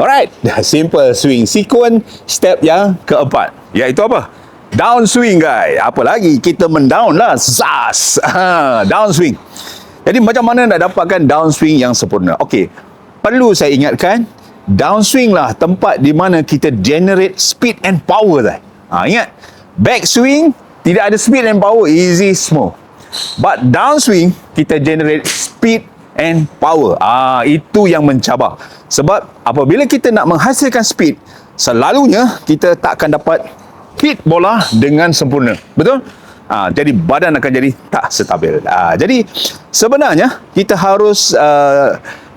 Alright, simple swing sequence step yang keempat, iaitu apa? Down swing, guys. Apa lagi? Kita mendown lah. Zas. Down swing. Jadi macam mana nak dapatkan down swing yang sempurna? Okey, perlu saya ingatkan, down swing lah tempat di mana kita generate speed and power dah. Ingat, back swing tidak ada speed and power, easy smooth. But down swing kita generate speed and power. Itu yang mencabar. Sebab apabila kita nak menghasilkan speed, selalunya kita tak akan dapat hit bola dengan sempurna. Betul? Jadi badan akan jadi tak stabil. Jadi sebenarnya kita harus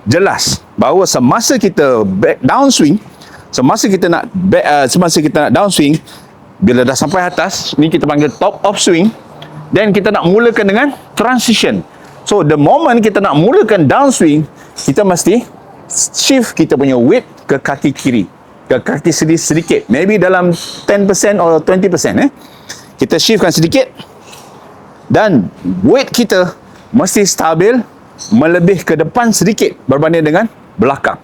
jelas bahawa semasa kita back downswing, semasa kita nak downswing, bila dah sampai atas, ni kita panggil top of swing, dan kita nak mulakan dengan transition. So the moment kita nak mulakan downswing, kita mesti shift kita punya weight ke kaki kiri, ke kaki sedikit, maybe dalam 10% or 20%. Kita shiftkan sedikit, dan weight kita mesti stabil melebih ke depan sedikit berbanding dengan belakang.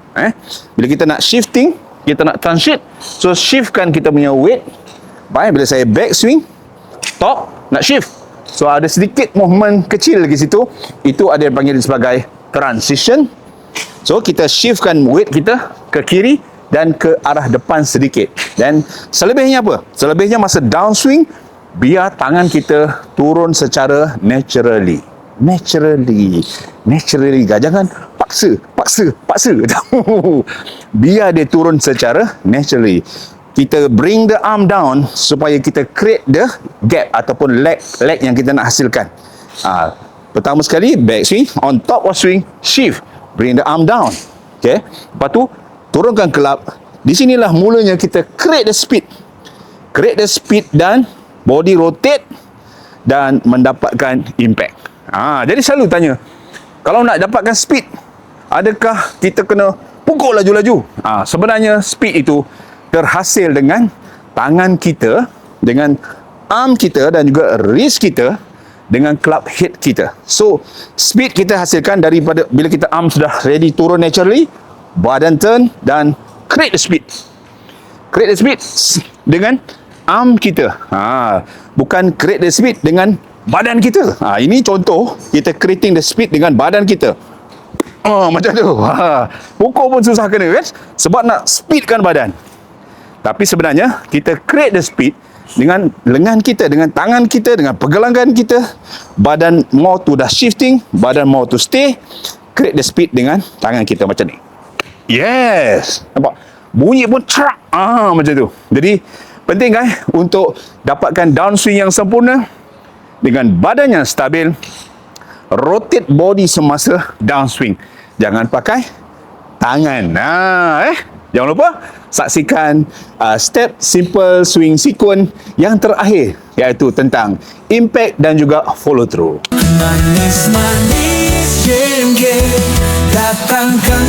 Bila kita nak shifting, kita nak transit, so shiftkan kita punya weight. Baik, bila saya back swing, top, nak shift, so ada sedikit movement kecil di situ, itu ada yang panggil sebagai transition. So kita shiftkan weight kita ke kiri dan ke arah depan sedikit. Dan selebihnya apa? Selebihnya masa downswing, biar tangan kita turun secara naturally. Jangan paksa. Biar dia turun secara naturally. Kita bring the arm down supaya kita create the gap ataupun leg yang kita nak hasilkan. Pertama sekali back swing, on top of swing, shift, bring the arm down. Okay. Lepas tu turunkan kelab. Di sinilah mulanya kita create the speed. Dan body rotate dan mendapatkan impact. Jadi selalu tanya, kalau nak dapatkan speed, adakah kita kena pukul laju-laju? Sebenarnya speed itu terhasil dengan tangan kita, dengan arm kita dan juga wrist kita, dengan club head kita. So speed kita hasilkan daripada bila kita arm sudah ready turun naturally, badan turn dan create the speed dengan arm kita. Bukan create the speed dengan badan kita. Ini contoh kita creating the speed dengan badan kita. Macam tu. Pukul pun susah kena, kan? Sebab nak speedkan badan. Tapi sebenarnya kita create the speed dengan lengan kita, dengan tangan kita, dengan pergelangan kita. Badan more to dah shifting, badan more to stay. Create the speed dengan tangan kita macam ni. Yes. Nampak? Bunyi pun cerak. Macam tu. Jadi penting, guys, untuk dapatkan downswing yang sempurna dengan badan yang stabil. Rotate body semasa downswing. Jangan pakai tangan. Jangan lupa saksikan step simple swing sequence yang terakhir, iaitu tentang impact dan juga follow through. Manis-manis game, datangkan